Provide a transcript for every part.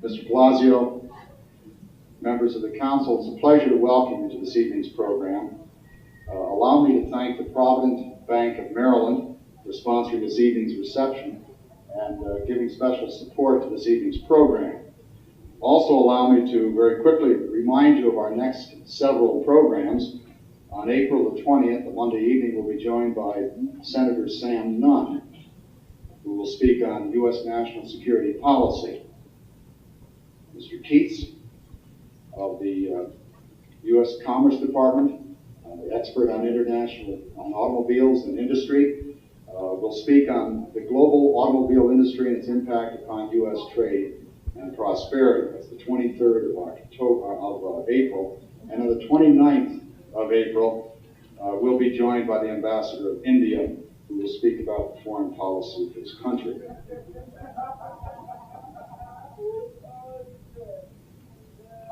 Mr. Palazio, members of the Council, it's a pleasure to welcome you to this evening's program. Allow me to thank the Provident Bank of Maryland for sponsoring this evening's reception and giving special support to this evening's program. Also allow me to very quickly remind you of our next several programs. On April the 20th, the Monday evening, we'll be joined by Senator Sam Nunn, who will speak on U.S. national security policy. Mr. Keats of the U.S. Commerce Department, the expert on automobiles and industry, will speak on the global automobile industry and its impact upon U.S. trade and prosperity. That's the 23rd of April. And on the 29th of April, we'll be joined by the Ambassador of India, who will speak about the foreign policy of his country.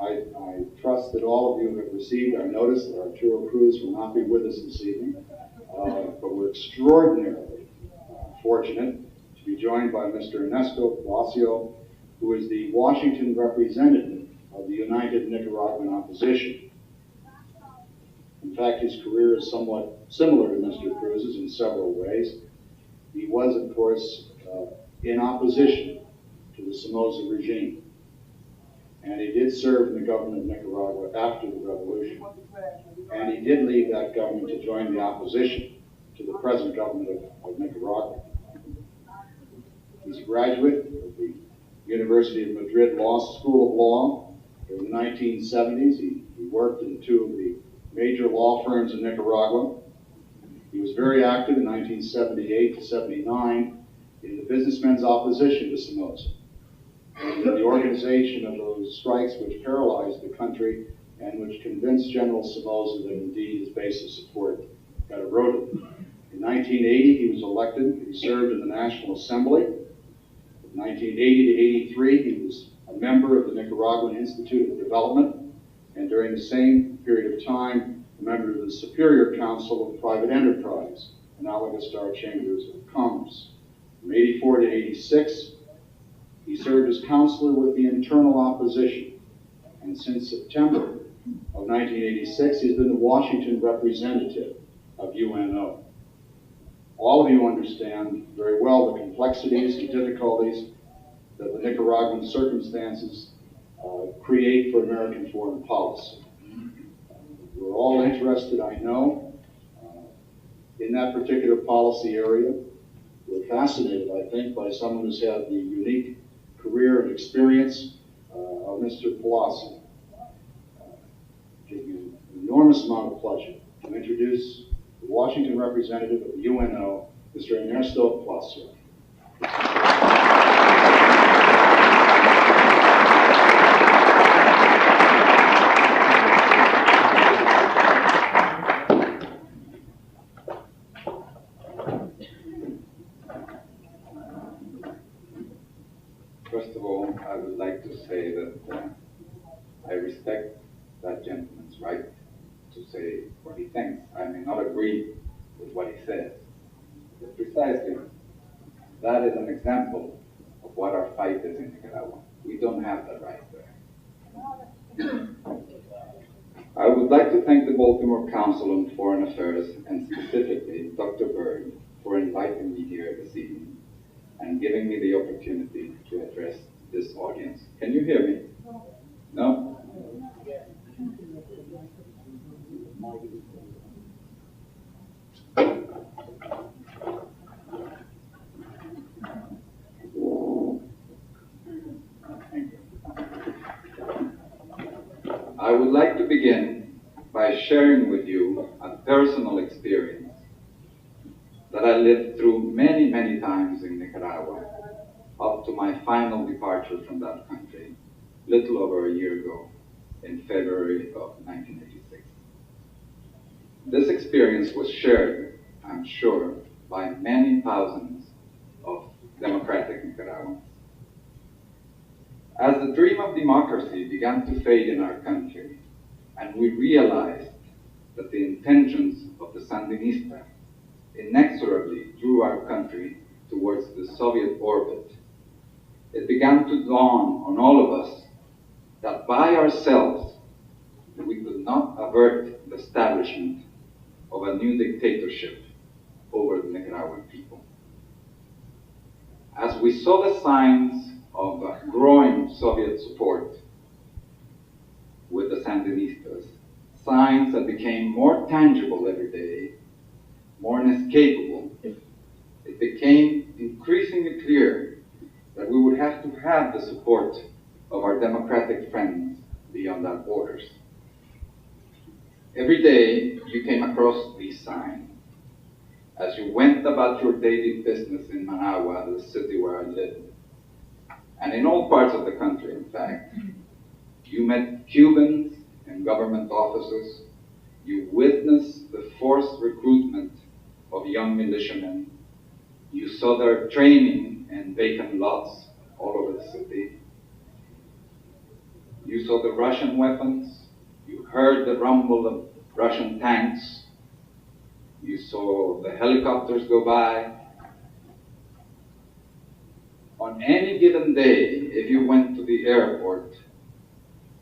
I trust that all of you have received our notice that Arturo Cruz will not be with us this evening, but we're extraordinarily fortunate to be joined by Mr. Ernesto, Palazio, who is the Washington representative of the United Nicaraguan Opposition. In fact, his career is somewhat similar to Mr. Cruz's in several ways. He was, of course, in opposition to the Somoza regime. And he did serve in the government of Nicaragua after the revolution. And he did leave that government to join the opposition to the present government of Nicaragua. He's a graduate of the University of Madrid School of Law. In the 1970s, he worked in two of the major law firms in Nicaragua. He was very active in 1978 to 79 in the businessmen's opposition to Somoza, and in the organization of those strikes which paralyzed the country and which convinced General Somoza that indeed his base of support had eroded. In 1980, he was elected. He served in the National Assembly. From 1980 to 83, he was a member of the Nicaraguan Institute of Development, and during the same period of time, a member of the Superior Council of Private Enterprise, analogous to our Chambers of Commerce. From 84 to 86, he served as counselor with the internal opposition, and since September of 1986, he's been the Washington representative of UNO. All of you understand very well the complexities and difficulties that the Nicaraguan circumstances create for American foreign policy. We're all interested, I know, in that particular policy area. We're fascinated, I think, by someone who's had the unique career and experience of Mr. Palazio. Gives me an enormous amount of pleasure to introduce the Washington representative of the UNO, Mr. Ernesto Palazio. First of all, I would like to say that I respect that gentleman's right to say what he thinks. I may not agree with what he says, but precisely that is an example of what our fight is in Nicaragua. We don't have that right there. I would like to thank the Baltimore Council on Foreign Affairs, and specifically Dr. Byrd, for inviting me here this evening and giving me the opportunity to address this audience. Can you hear me? No? I would like to begin by sharing with you a personal experience that I lived through many, many times in Nicaragua, up to my final departure from that country, little over a year ago, in February of 1986. This experience was shared, I'm sure, by many thousands of democratic Nicaraguans. As the dream of democracy began to fade in our country, and we realized that the intentions of the Sandinistas inexorably drew our country towards the Soviet orbit, it began to dawn on all of us that by ourselves we could not avert the establishment of a new dictatorship over the Nicaraguan people. As we saw the signs of growing Soviet support with the Sandinistas, signs that became more tangible every day, more inescapable, it became increasingly clear that we would have to have the support of our democratic friends beyond our borders. Every day you came across these signs as you went about your daily business in Managua, the city where I lived, and in all parts of the country, in fact. You met Cubans in government offices. You witnessed the forced recruitment of young militiamen. You saw their training in vacant lots all over the city. You saw the Russian weapons. You heard the rumble of Russian tanks. You saw the helicopters go by. On any given day, if you went to the airport,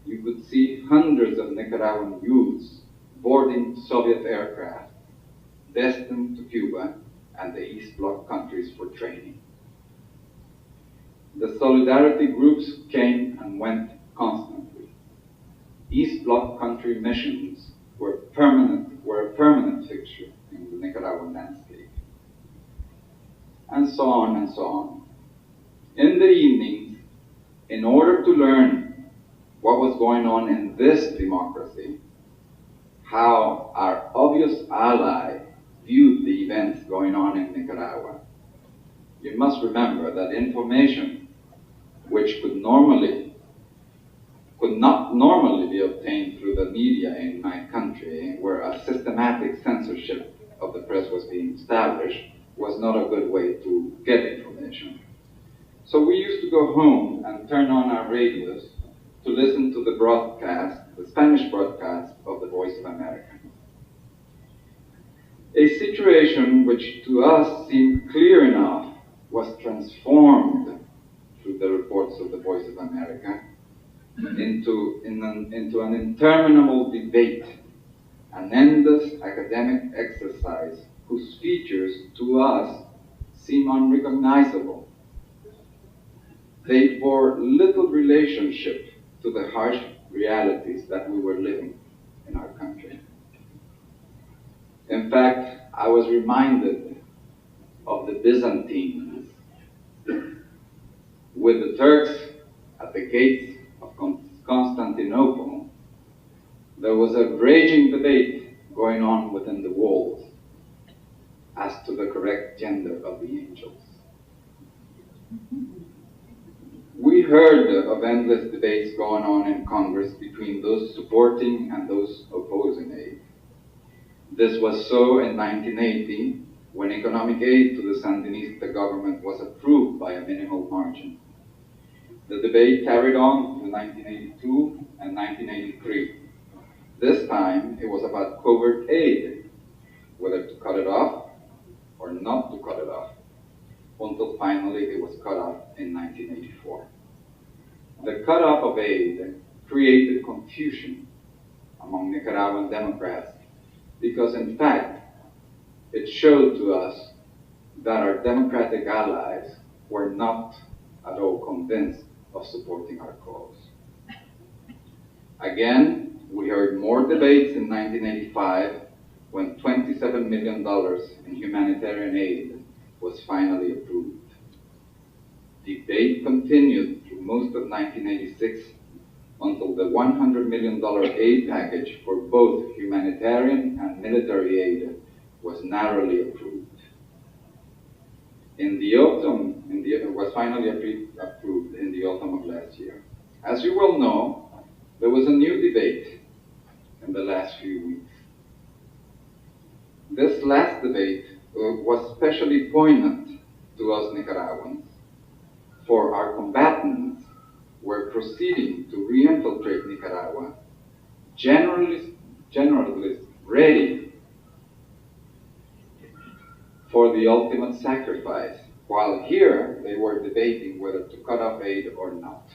you could see hundreds of Nicaraguan youths boarding Soviet aircraft destined to Cuba and the East Bloc countries for training. The solidarity groups came and went constantly. East Bloc country missions were a permanent fixture in the Nicaraguan landscape. And so on and so on. In the evenings, in order to learn what was going on in this democracy, how our obvious ally viewed the events going on in Nicaragua, you must remember that information which could not normally be obtained through the media in my country, where a systematic censorship of the press was being established, was not a good way to get information. So we used to go home and turn on our radios to listen to the broadcast, the Spanish broadcast of the Voice of America. A situation which to us seemed clear enough was transformed through the reports of the Voice of America into an interminable debate, an endless academic exercise whose features to us seem unrecognizable. They bore little relationship to the harsh realities that we were living in our country. In fact, I was reminded of the Byzantines with the Turks at the gates of Constantinople. There was a raging debate going on within the walls as to the correct gender of the angels. We heard of endless debates going on in Congress between those supporting and those opposing aid. This was so in 1980, when economic aid to the Sandinista government was approved by a minimal margin. The debate carried on in 1982 and 1983. This time, it was about covert aid, whether to cut it off or not to cut it off, until finally it was cut off in 1984. The cutoff of aid created confusion among Nicaraguan Democrats because, in fact, it showed to us that our democratic allies were not at all convinced of supporting our cause. Again, we heard more debates in 1985 when $27 million in humanitarian aid was finally approved. Debate continued through most of 1986 until the $100 million aid package for both humanitarian and military aid was narrowly approved. It was finally approved in the autumn of last year. As you well know, there was a new debate in the last few weeks. This last debate was especially poignant to us Nicaraguans, for our combatants were proceeding to re-infiltrate Nicaragua, generally ready for the ultimate sacrifice while here they were debating whether to cut off aid or not.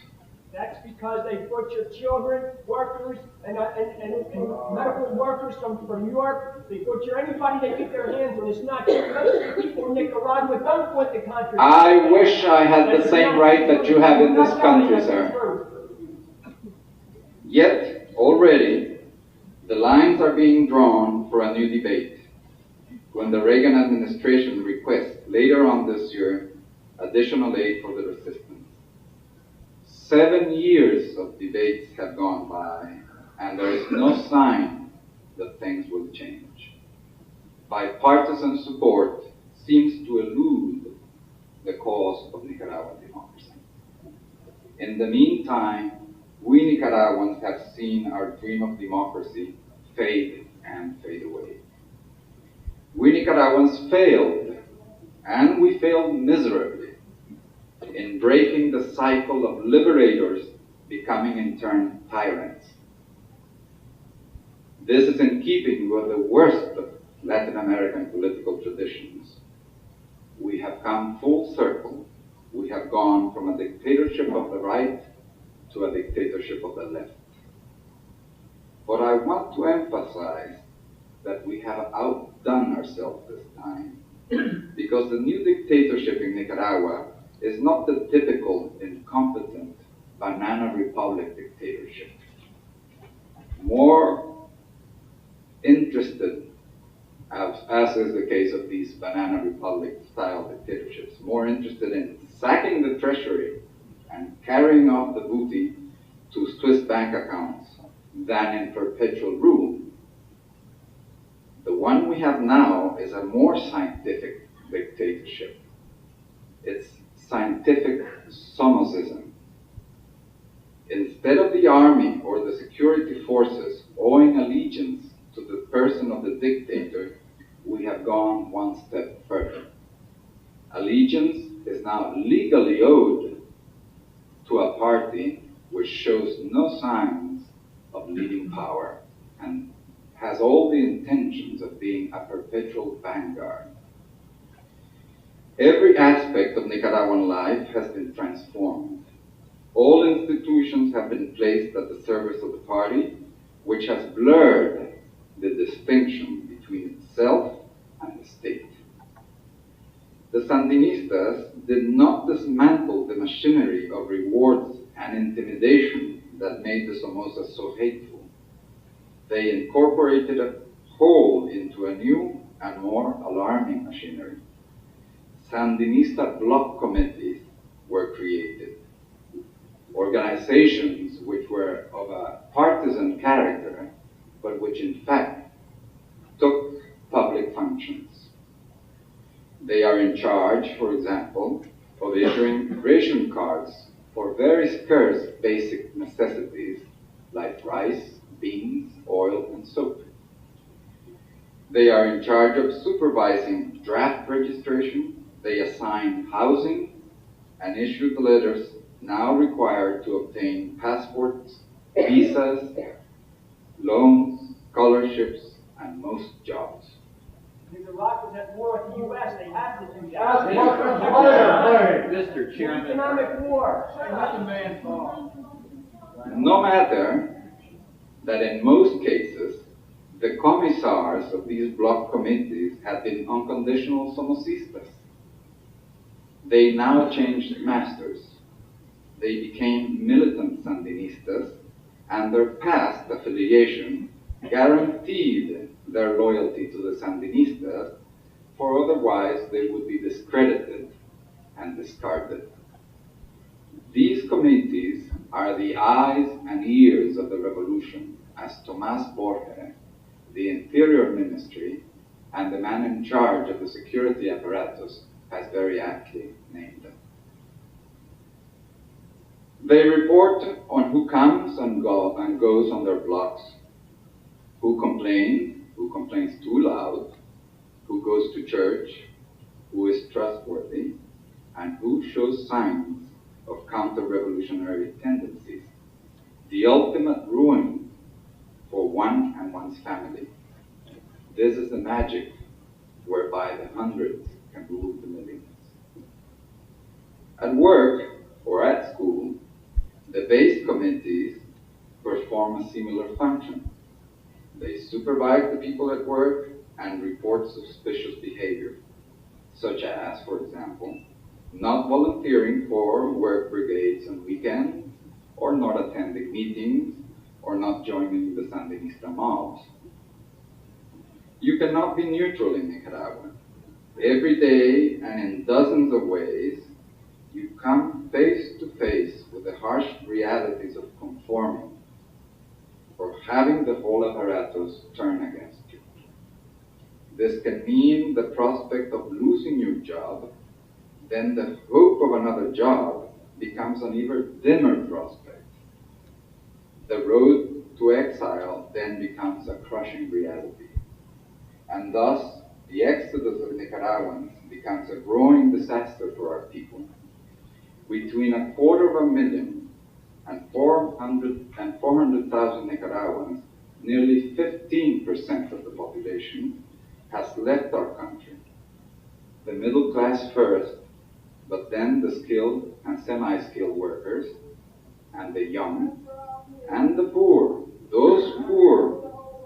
That's because they butcher children, workers, and medical workers from Europe. They butcher anybody they get their hands on. It's not just people in Nicaragua. Don't put the country. I wish I had the same right that you have in this country, sir. Yet, already, the lines are being drawn for a new debate when the Reagan administration requests later on this year additional aid for the resistance. 7 years of debates have gone by, and there is no sign that things will change. Bipartisan support seems to elude the cause of Nicaraguan democracy. In the meantime, we Nicaraguans have seen our dream of democracy fade and fade away. We Nicaraguans failed, and we failed miserably, in breaking the cycle of liberators becoming in turn tyrants. This is in keeping with the worst of Latin American political traditions. We have come full circle. We have gone from a dictatorship of the right to a dictatorship of the left. But I want to emphasize that we have outdone ourselves this time, because the new dictatorship in Nicaragua is not the typical incompetent banana republic dictatorship. More interested, as is the case of these banana republic style dictatorships, more interested in sacking the treasury and carrying off the booty to Swiss bank accounts than in perpetual rule. The one we have now is a more scientific dictatorship. It's scientific somocism. Instead of the army or the security forces owing allegiance to the person of the dictator, we have gone one step further. Allegiance is now legally owed to a party which shows no signs of leading power and has all the intentions of being a perpetual vanguard. Every aspect of Nicaraguan life has been transformed. All institutions have been placed at the service of the party, which has blurred the distinction between itself and the state. The Sandinistas did not dismantle the machinery of rewards and intimidation that made the Somozas so hateful. They incorporated a whole into a new and more alarming machinery. Sandinista bloc committees were created, organizations which were of a partisan character, but which in fact took public functions. They are in charge, for example, of issuing ration cards for very scarce basic necessities like rice, beans, oil, and soap. They are in charge of supervising draft registration. They assign housing and issue the letters now required to obtain passports, visas, loans, scholarships, and most jobs. Iraq was at war with the U.S. They had to do that. Mr. Chairman. Economic war. Let the man talk. No matter that in most cases, the commissars of these bloc committees had been unconditional Somocistas. They now changed masters. They became militant Sandinistas, and their past affiliation guaranteed their loyalty to the Sandinistas, for otherwise they would be discredited and discarded. These committees are the eyes and ears of the revolution, as Tomás Borges, the Interior Ministry, and the man in charge of the security apparatus has very aptly named them. They report on who comes and goes on their blocks, who complains too loud, who goes to church, who is trustworthy, and who shows signs of counter-revolutionary tendencies. The ultimate ruin for one and one's family. This is the magic whereby the hundreds can rule the millions. At work or at school, the base committees perform a similar function. They supervise the people at work and report suspicious behavior, such as, for example, not volunteering for work brigades on weekends, or not attending meetings, or not joining the Sandinista mobs. You cannot be neutral in Nicaragua. Every day and in dozens of ways, you come face to face with the harsh realities of conforming or having the whole apparatus turn against you. This can mean the prospect of losing your job, then the hope of another job becomes an even dimmer prospect. The road to exile then becomes a crushing reality. And thus, the exodus of Nicaraguans becomes a growing disaster for our people. Between 250,000 and 400,000 Nicaraguans, nearly 15% of the population, has left our country. The middle class first, but then the skilled and semi-skilled workers, and the young, and the poor, those poor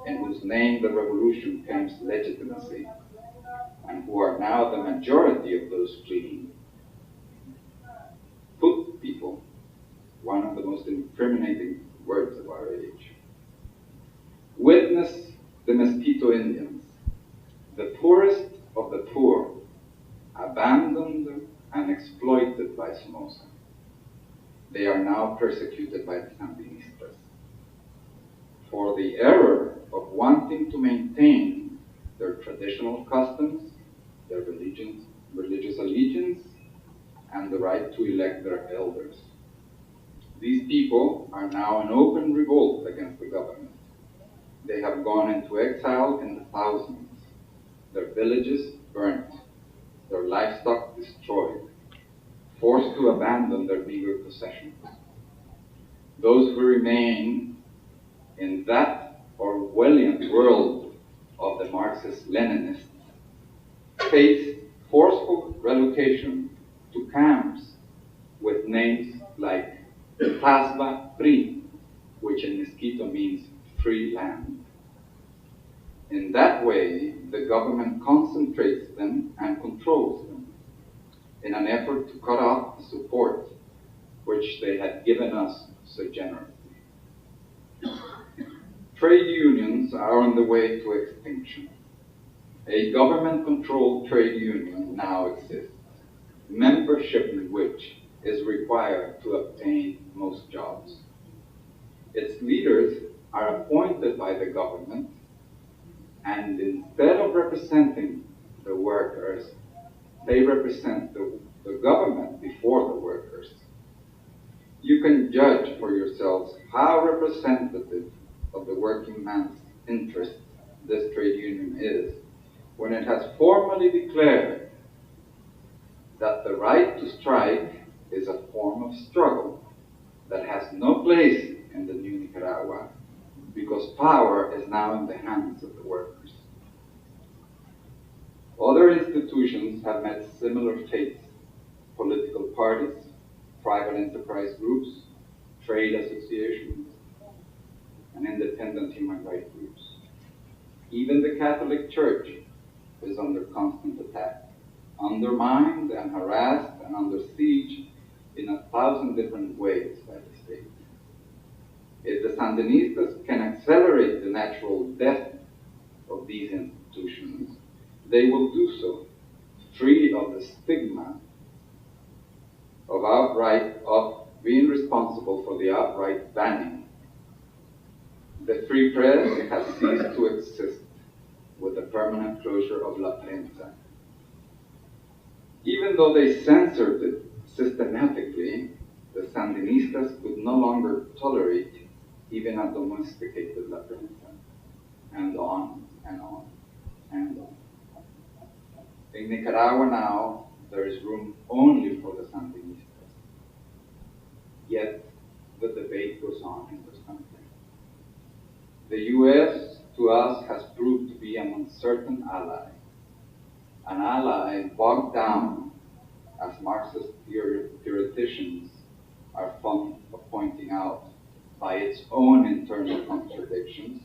in whose name the revolution claims legitimacy, and who are now the majority of those fleeing. Put people, one of the most incriminating words of our age. Witness the Mosquito Indians, the poorest of the poor, abandoned and exploited by Somoza. They are now persecuted by the Sandinistas for the error of wanting to maintain their traditional customs, their religious allegiance, and the right to elect their elders. These people are now in open revolt against the government. They have gone into exile in the thousands, their villages burnt, their livestock destroyed, forced to abandon their meager possessions. Those who remain in that Orwellian world of the Marxist-Leninists face forceful relocation to camps with names like Tasba Free, which in Mosquito means free land. In that way, the government concentrates them and controls them in an effort to cut off the support which they had given us so generously. Trade unions are on the way to extinction. A government-controlled trade union now exists, membership in which is required to obtain most jobs. Its leaders are appointed by the government, and instead of representing the workers, they represent the government before the workers. You can judge for yourselves how representative of the working man's interests this trade union is when it has formally declared that the right to strike is a form of struggle that has no place in the new Nicaragua because power is now in the hands of the workers. Other institutions have met similar fates: political parties, private enterprise groups, trade associations, and independent human rights groups. Even the Catholic Church is under constant attack, undermined and harassed and under siege in 1,000 different ways by the state. If the Sandinistas can accelerate the natural death of these institutions, they will do so, free of the stigma of being responsible for the outright banning. The free press has ceased to exist with the permanent closure of La Prensa. Even though they censored it systematically, the Sandinistas could no longer tolerate even a domesticated La Prensa, and on and on and on. In Nicaragua now, there is room only for the Sandinistas. Yet, the debate goes on in this country. The U.S. to us has proved to be an uncertain ally, an ally bogged down as Marxist theoreticians are fond of pointing out, by its own internal contradictions,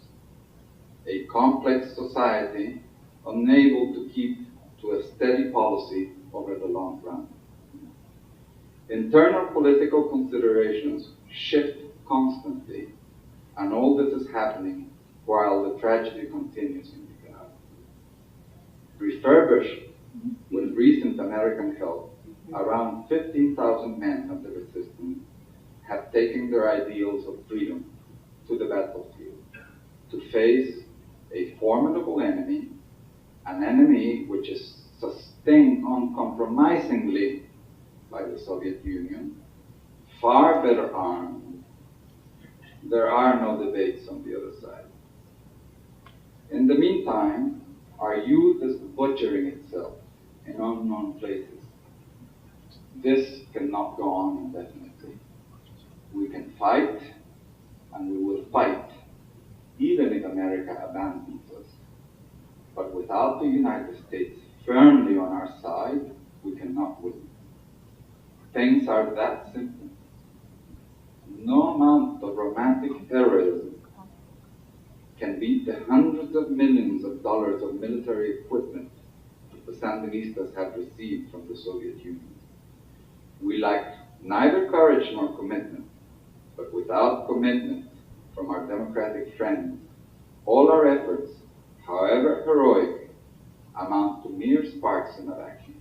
a complex society unable to keep to a steady policy over the long run. Internal political considerations shift constantly, and all this is happening while the tragedy continues in Nicaragua. Refurbished with recent American help, around 15,000 men of the resistance have taken their ideals of freedom to the battlefield to face a formidable enemy, an enemy which is sustained uncompromisingly by the Soviet Union, far better armed. There are no debates on the other side. In the meantime, our youth is butchering itself in unknown places. This cannot go on indefinitely. We can fight, and we will fight, even if America abandons us. But without the United States firmly on our side, we cannot win. Things are that simple. No amount of romantic heroism can beat the hundreds of millions of dollars of military equipment the Sandinistas have received from the Soviet Union. We lack neither courage nor commitment, but without commitment from our democratic friends, all our efforts, however heroic, amount to mere sparks in a vacuum.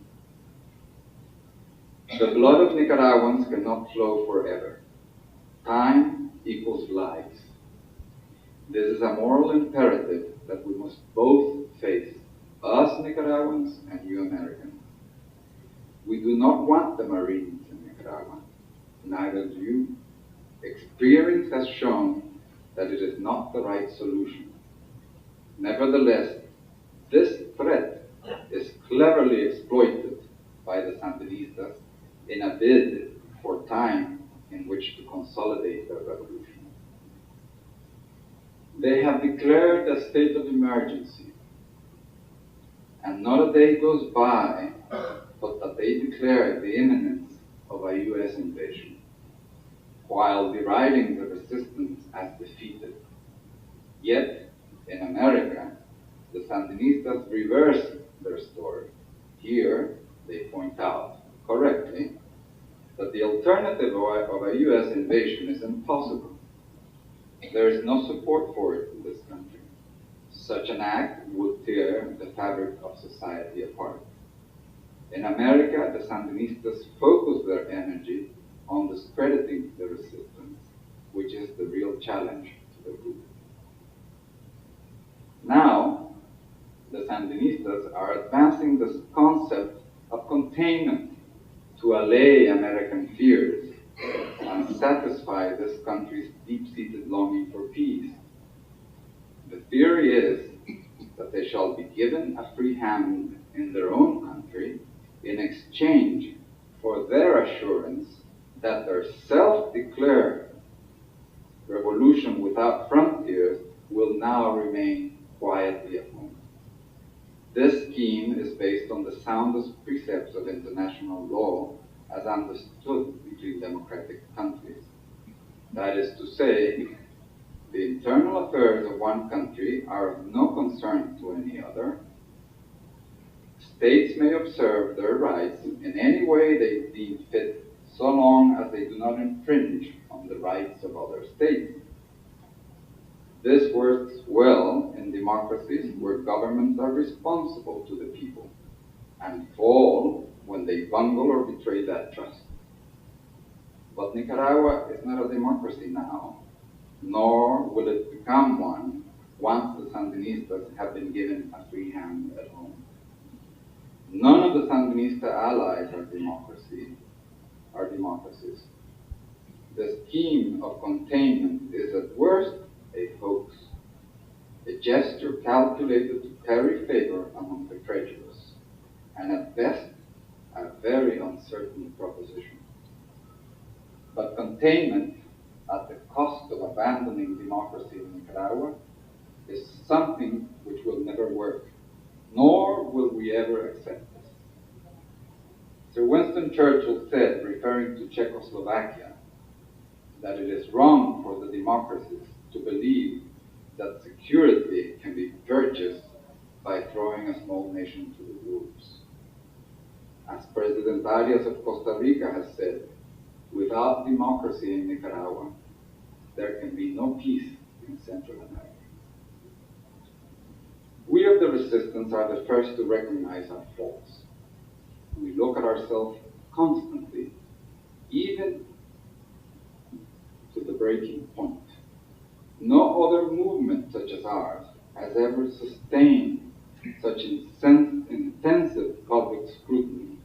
The blood of Nicaraguans cannot flow forever. Time equals lives. This is a moral imperative that we must both face, us Nicaraguans and you Americans. We do not want the Marines in Nicaragua, neither do you. Experience has shown that it is not the right solution. Nevertheless, this threat is cleverly exploited by the Sandinistas in a bid for time in which to consolidate their revolution. They have declared a state of emergency, and not a day goes by but that they declare the imminence of a U.S. invasion, while deriding the resistance as defeated. Yet, in America, the Sandinistas reverse their story. Here, they point out, correctly, that the alternative of a U.S. invasion is impossible. There is no support for it in this country. Such an act would tear the fabric of society apart. In America, the Sandinistas focus their energy on discrediting the resistance, which is the real challenge to the group. Now, the Sandinistas are advancing this concept of containment to allay American fears and satisfy this country's deep-seated longing for peace. The theory is that they shall be given a free hand in their own country in exchange for their assurance that their self-declared revolution without frontiers will now remain quietly at home. This scheme is based on the soundest precepts of international law as understood between democratic countries. That is to say, the internal affairs of one country are of no concern to any other. States may observe their rights in any way they deem fit, so long as they do not infringe on the rights of other states. This works well in democracies where governments are responsible to the people and fall when they bungle or betray that trust. But Nicaragua is not a democracy now, nor will it become one once the Sandinistas have been given a free hand at home. None of the Sandinista allies are democracies. The scheme of containment is at worst a hoax, a gesture calculated to curry favor among the credulous, and at best, a very uncertain proposition. But containment at the cost of abandoning democracy in Nicaragua is something which will never work, nor will we ever accept it. Sir Winston Churchill said, referring to Czechoslovakia, that it is wrong for the democracies to believe that security can be purchased by throwing a small nation to the wolves. As President Arias of Costa Rica has said, without democracy in Nicaragua, there can be no peace in Central America. We of the resistance are the first to recognize our faults. We look at ourselves constantly, even to the breaking point. No other movement such as ours has ever sustained such intensive public scrutiny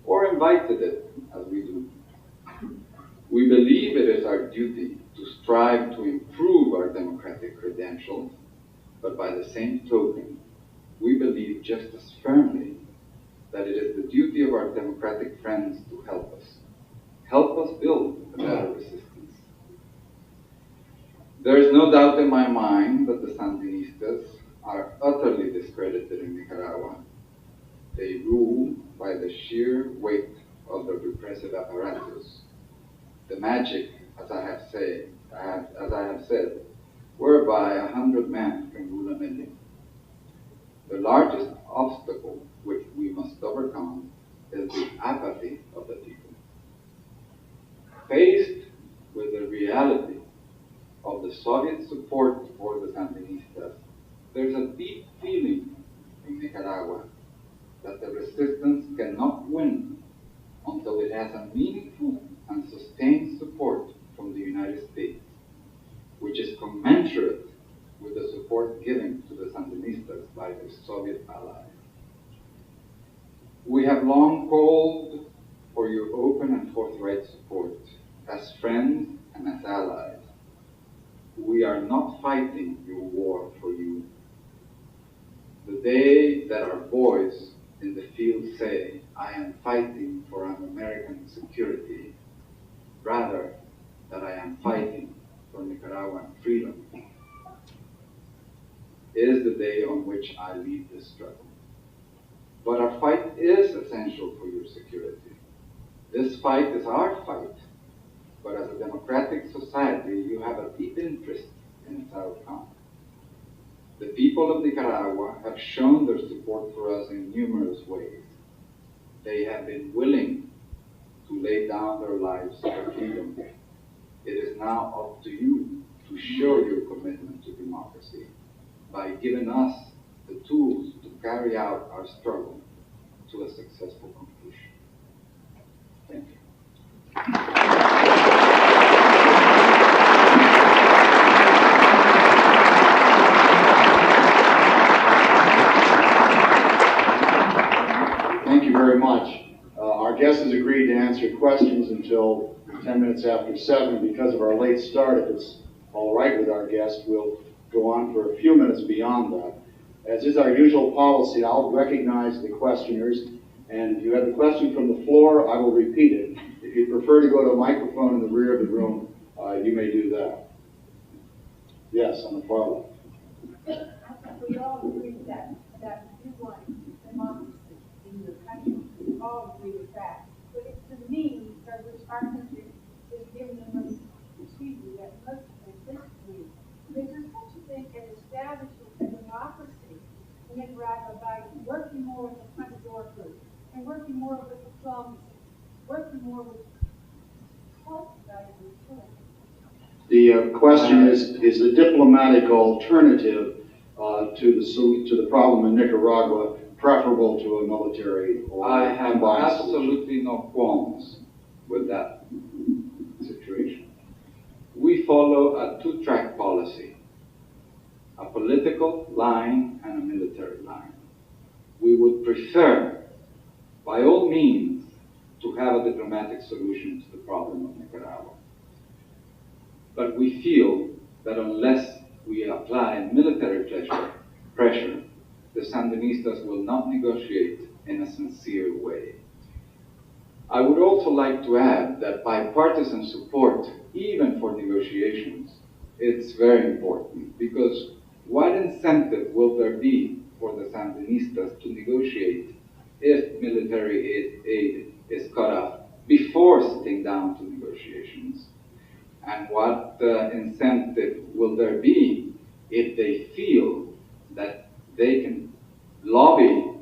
or invited it as we do. We believe it is our duty to strive to improve our democratic credentials, but by the same token, we believe just as firmly that it is the duty of our democratic friends to help us build a better resistance. There is no doubt in my mind that the Sandinistas are utterly discredited in Nicaragua. They rule by the sheer weight of the repressive apparatus. The magic, as I have said, whereby 100 men can rule a million. The largest obstacle which we must overcome is the apathy of the people. Faced with the reality of the Soviet support for the Sandinistas, there's a deep feeling in Nicaragua that the resistance cannot win until it has a meaningful and sustained support from the United States, which is commensurate with the support given to the Sandinistas by their Soviet allies. We have long called for your open and forthright support as friends and as allies. We are not fighting your war for you. The day that our boys in the field say, I am fighting for an American security, rather that I am fighting for Nicaraguan freedom, is the day on which I lead this struggle. But our fight is essential for your security. This fight is our fight, but as a democratic society, you have a deep interest in its outcome. The people of Nicaragua have shown their support for us in numerous ways. They have been willing to lay down their lives for freedom. It is now up to you to show your commitment to democracy by giving us the tools to carry out our struggle to a successful conclusion. Thank you. Thank you very much. Our guest has agreed to answer questions until 10 minutes after 7. Because of our late start, if it's all right with our guest, we'll go on for a few minutes beyond that. As is our usual policy, I'll recognize the questioners, and if you have a question from the floor, I will repeat it. If you prefer to go to a microphone in the rear of the room, you may do that. Yes, on the far left. We all agree that you want democracy in your country. We all agree with that. But it's the means by which our country is giving us, that most disagree. Is there such a thing as establishing a democracy in Nicaragua by working more with the front door group and working more with diplomacy, working more with culture rather than choice? The question is the diplomatic alternative to the problem in Nicaragua preferable to a military or I have combined solution? absolutely no qualms with that situation. We follow a two-track policy, a political line and a military line. We would prefer, by all means, to have a diplomatic solution to the problem of Nicaragua. But we feel that unless we apply military pressure, the Sandinistas will not negotiate in a sincere way. I would also like to add that bipartisan support, even for negotiations, it's very important, because what incentive will there be for the Sandinistas to negotiate if military aid is cut off before sitting down to negotiations? And what incentive will there be if they feel that they can lobby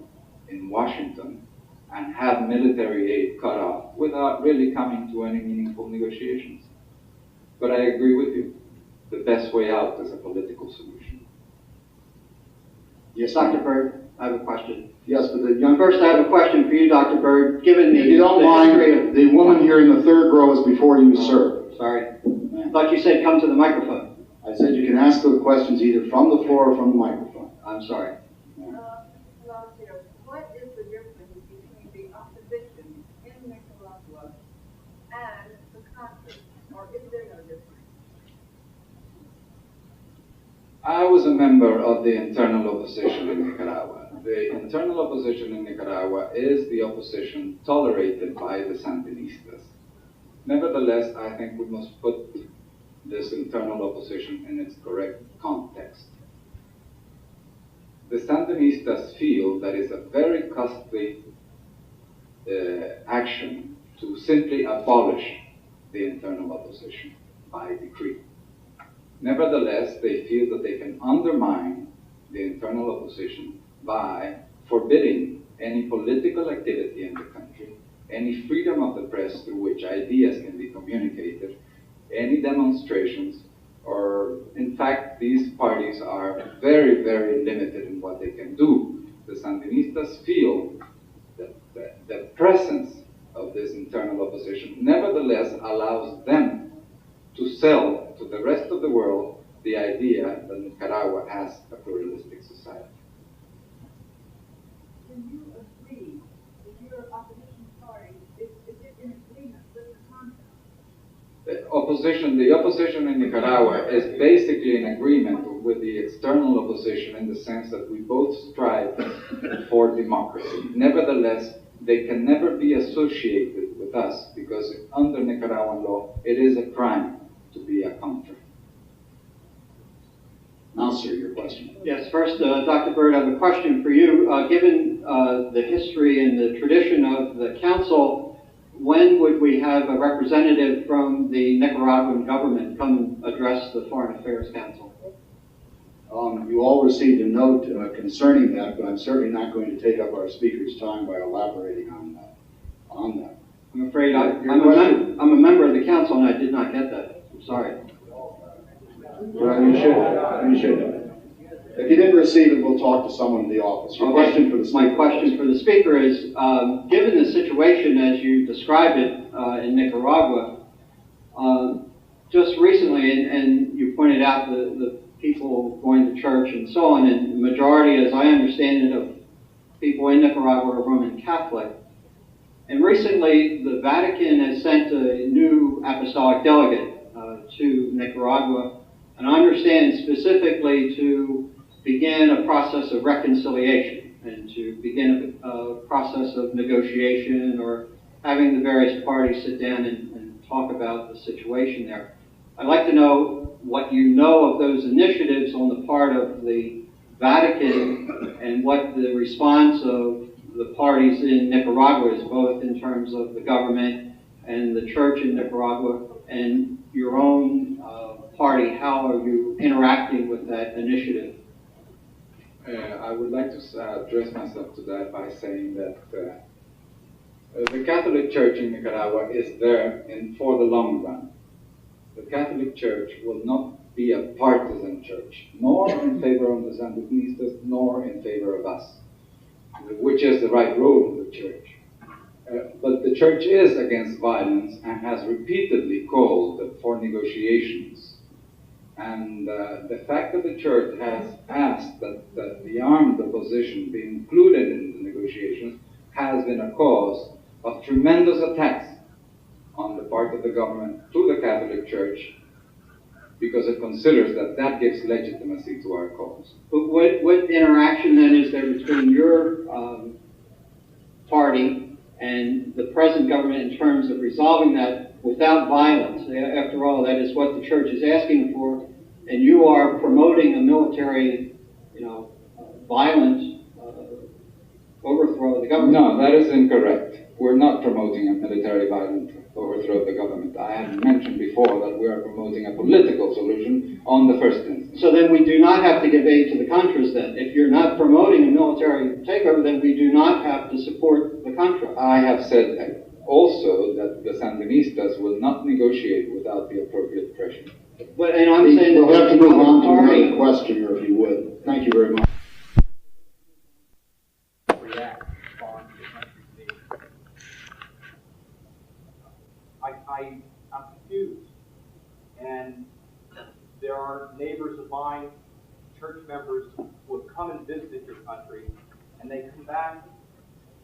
in Washington and have military aid cut off without really coming to any meaningful negotiations? But I agree with you. The best way out is a political solution. Yes, Dr. Bird, I have a question. Yes, but the young First, I have a question for you, Dr. Bird. Given if you don't mind, the woman here in the third row is before you, sir. Sorry. I thought you said come to the microphone. I said you can ask the questions either from the floor or from the microphone. I'm sorry. Palazio, what is the difference between the opposition in Nicaragua and the Congress, or is there no difference? I was a member of the internal opposition in Nicaragua. The internal opposition in Nicaragua is the opposition tolerated by the Sandinistas. Nevertheless, I think we must put this internal opposition in its correct context. The Sandinistas feel that it's a very costly action to simply abolish the internal opposition by decree. Nevertheless, they feel that they can undermine the internal opposition by forbidding any political activity in the country, any freedom of the press through which ideas can be communicated, any demonstrations, or in fact, these parties are very, very limited in what they can do. The Sandinistas feel that the presence of this internal opposition nevertheless allows them to sell to the rest of the world the idea that Nicaragua has a pluralistic society. Do you agree that your opposition party is it in agreement with the contract? The opposition in Nicaragua is basically in agreement with the external opposition in the sense that we both strive for democracy. Nevertheless, they can never be associated with us because under Nicaraguan law, it is a crime to be a country. Now, sir, your question. Yes, first, Dr. Bird, I have a question for you. Given the history and the tradition of the council, when would we have a representative from the Nicaraguan government come address the Foreign Affairs Council? You all received a note concerning that, but I'm certainly not going to take up our speaker's time by elaborating on that. I'm afraid I'm a member of the council and I did not get that. I'm sorry. Well, you should have. If you didn't receive it, we'll talk to someone in the office. Your question for the speaker. My question for the speaker is, given the situation as you described it in Nicaragua, just recently, and you pointed out the people going to church and so on, and the majority, as I understand it, of people in Nicaragua are Roman Catholic. And recently, the Vatican has sent a new apostolic delegate to Nicaragua, and I understand specifically to begin a process of reconciliation and to begin a process of negotiation or having the various parties sit down and talk about the situation there. I'd like to know what you know of those initiatives on the part of the Vatican and what the response of the parties in Nicaragua is, both in terms of the government and the church in Nicaragua and your own party. How are you interacting with that initiative? I would like to address myself to that by saying that the Catholic Church in Nicaragua is there for the long run. The Catholic Church will not be a partisan church, nor in favor of the Sandinistas, nor in favor of us, which is the right role of the church. But the church is against violence and has repeatedly called for negotiations. And the fact that the church has asked that the armed opposition be included in the negotiations has been a cause of tremendous attacks on the part of the government to the Catholic Church, because it considers that that gives legitimacy to our cause. But what interaction then is there between your party and the present government in terms of resolving that without violence? After all, that is what the church is asking for, and you are promoting a military, violent overthrow the government. No, that is incorrect. We're not promoting a military violent overthrow of the government. I have mentioned before that we are promoting a political solution on the first instance. So then we do not have to give aid to the Contras then. If you're not promoting a military takeover, then we do not have to support the Contra. I have said also that the Sandinistas will not negotiate without the appropriate pressure. But, and I'm saying We'll have to move on to party. another questioner, if you would. Thank you very much. React, respond to the country's needs. I'm confused. And there are neighbors of mine, church members, who have come and visited your country, and they come back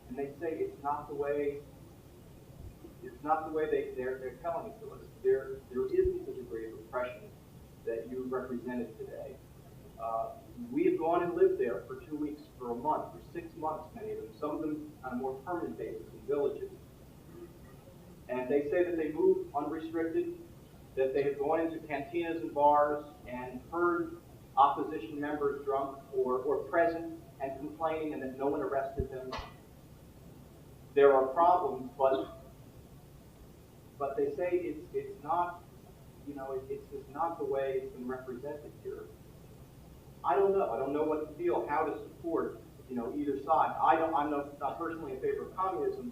and they say it's not the way they're telling it to us. There isn't the degree of oppression that you represented today. We have gone and lived there for 2 weeks, for a month, for 6 months, many of them, some of them on a more permanent basis in villages. And they say that they move unrestricted, that they have gone into cantinas and bars and heard opposition members drunk or present and complaining, and that no one arrested them. There are problems, but they say it's not, it's just not the way it's been represented here. I don't know. I don't know what to feel, how to support, either side. I'm not personally in favor of communism,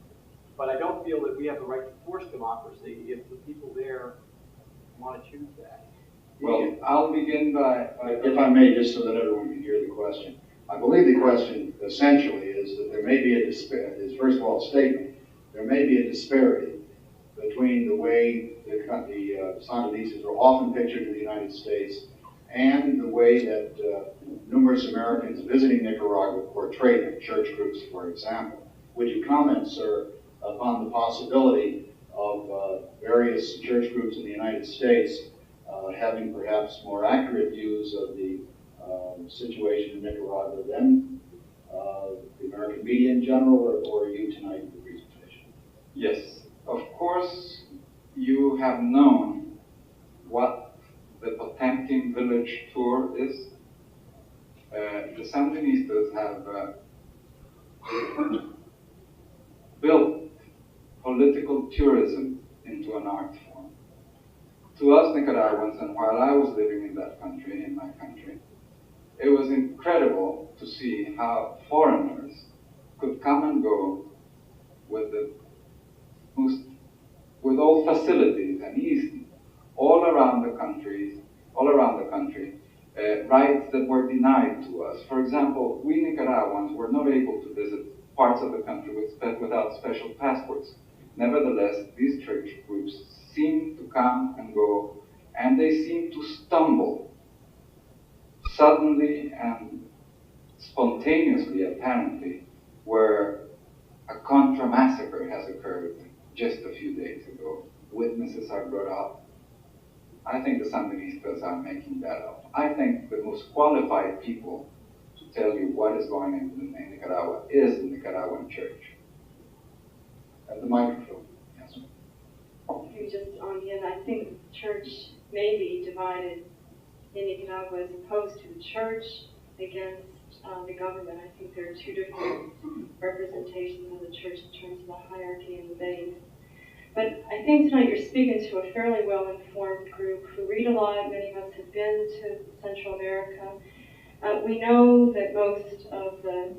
but I don't feel that we have the right to force democracy if the people there want to choose that. Well, I'll begin by If I may, just so that everyone can hear the question. I believe the question essentially is that there may be a disparity, first of all, statement, there may be a disparity between the way the Sandinistas are often pictured in the United States and the way that numerous Americans visiting Nicaragua portray them, church groups, for example. Would you comment, sir, upon the possibility of various church groups in the United States having perhaps more accurate views of the situation in Nicaragua than the American media in general, or you tonight in the presentation? Yes, of course, you have known what the Potemkin village tour is. The Sandinistas have built political tourism into an art form. To us Nicaraguans, and while I was living in that country, in my country, it was incredible to see how foreigners could come and go with all facilities and easy, all around the country, rights that were denied to us. For example, we Nicaraguans were not able to visit parts of the country without special passports. Nevertheless, these church groups seem to come and go, and they seem to stumble suddenly and spontaneously, apparently, where a Contra massacre has occurred just a few days ago. Witnesses are brought up. I think the Sandinistas are making that up. I think the most qualified people to tell you what is going on in Nicaragua is the Nicaraguan church. At the microphone. Yes. You just on in, I think the church may be divided in Nicaragua as opposed to the church against the government. I think there are two different representations of the church in terms of the hierarchy and the base. But I think tonight you're speaking to a fairly well-informed group who read a lot. Many of us have been to Central America. We know that most of the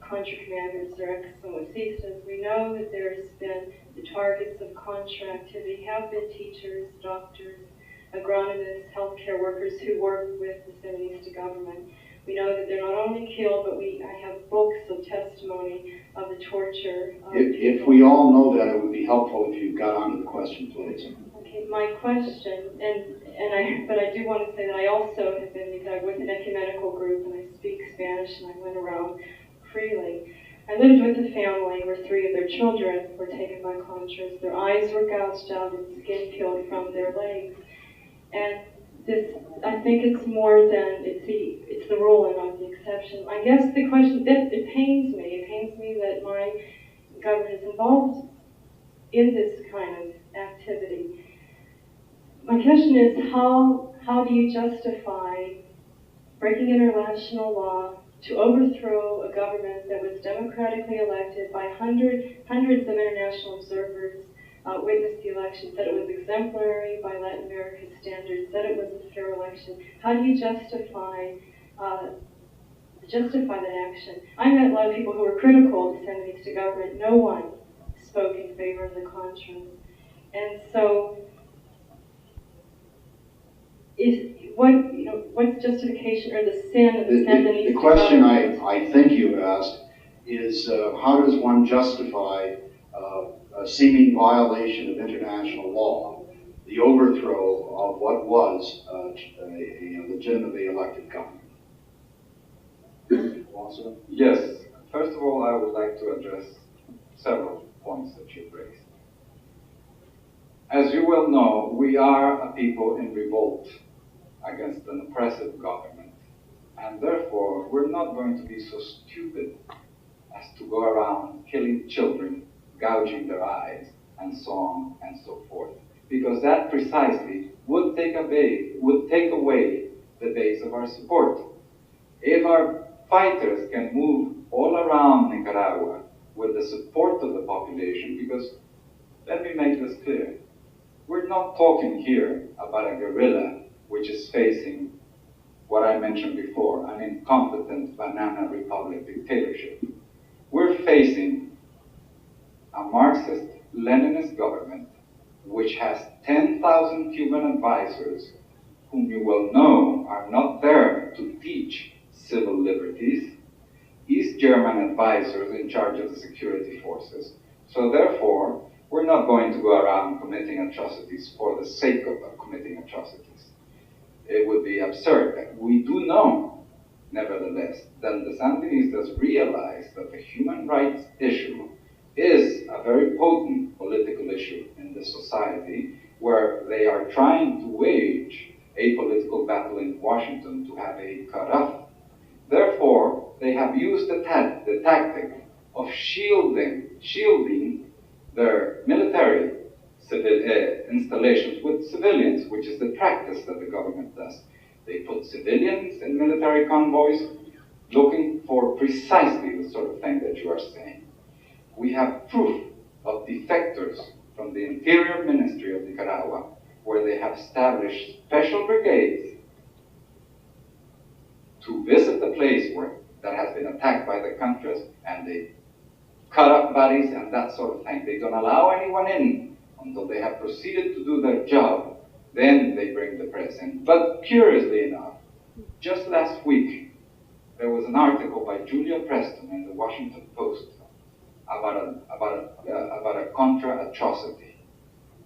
Contra commanders are ex-Somocistas. We know that there's been the targets of Contra activity have been teachers, doctors, agronomists, healthcare workers who work with the Sandinista government. We know that they're not only killed, but I have books of testimony of the torture. If we all know that, it would be helpful if you got on to the question, please. Okay, my question, but I do want to say that I also have been with an ecumenical group, and I speak Spanish, and I went around freely. I lived with a family where 3 of their children were taken by Contras. Their eyes were gouged out and skin peeled from their legs. And this, I think it's more than, it's the rule and not the exception. I guess the question, it pains me. It pains me that my government is involved in this kind of activity. My question is, how do you justify breaking international law to overthrow a government that was democratically elected by hundreds of international observers, witnessed the election, said it was exemplary by Latin American standards, said it was a fair election. How do you justify that action? I met a lot of people who were critical of the Sandinista government. No one spoke in favor of the Contras. And so, what's justification or the sin of the Sandinista? The question I think you asked is how does one justify a seeming violation of international law, the overthrow of what was a legitimately elected government? Yes. First of all, I would like to address several points that you've raised. As you well know, we are a people in revolt against an oppressive government. And therefore, we're not going to be so stupid as to go around killing children, gouging their eyes, and so on and so forth. Because that precisely would take away the base of our support. If our fighters can move all around Nicaragua with the support of the population, because let me make this clear, we're not talking here about a guerrilla which is facing what I mentioned before, an incompetent banana republic dictatorship. We're facing a Marxist-Leninist government which has 10,000 Cuban advisors whom you will know are not there to teach civil liberties, East German advisors in charge of the security forces. So therefore, we're not going to go around committing atrocities for the sake of committing atrocities. It would be absurd. We do know, nevertheless, that the Sandinistas realize that the human rights issue is a very potent political issue in this society, where they are trying to wage a political battle in Washington to have a cut-off. Therefore, they have used the tactic of shielding their military installations with civilians, which is the practice that the government does. They put civilians in military convoys looking for precisely the sort of thing that you are saying. We have proof of defectors from the Interior Ministry of Nicaragua, where they have established special brigades to visit the place that has been attacked by the Contras, and they cut up bodies and that sort of thing. They don't allow anyone in until they have proceeded to do their job. Then they bring the press in. But curiously enough, just last week, there was an article by Julia Preston in the Washington Post about a Contra atrocity.